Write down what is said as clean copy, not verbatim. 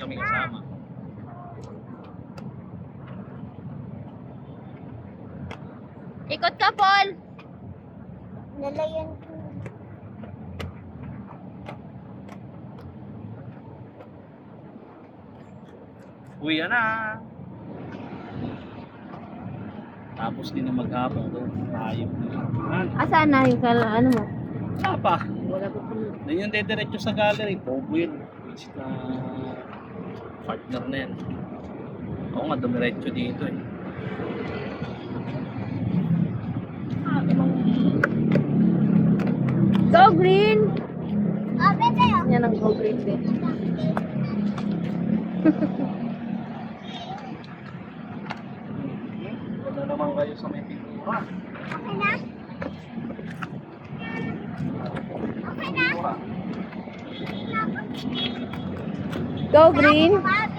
kami kasama. Ikot ka, Paul. Nalayan ko. Uwi na. Tapos din na maghapon ko. Tayo. Asaan na yung ano mo? Wala pa. Wala ko pa. Doon yung dediretso sa gallery. Pogwin. Which na partner na yan. Oo nga, dumiretso dito eh. Go green! Ah, bete yun. Yan ang go green din. Wala naman kayo sa may pintura. Okay na? Okay na? Go green! Bate.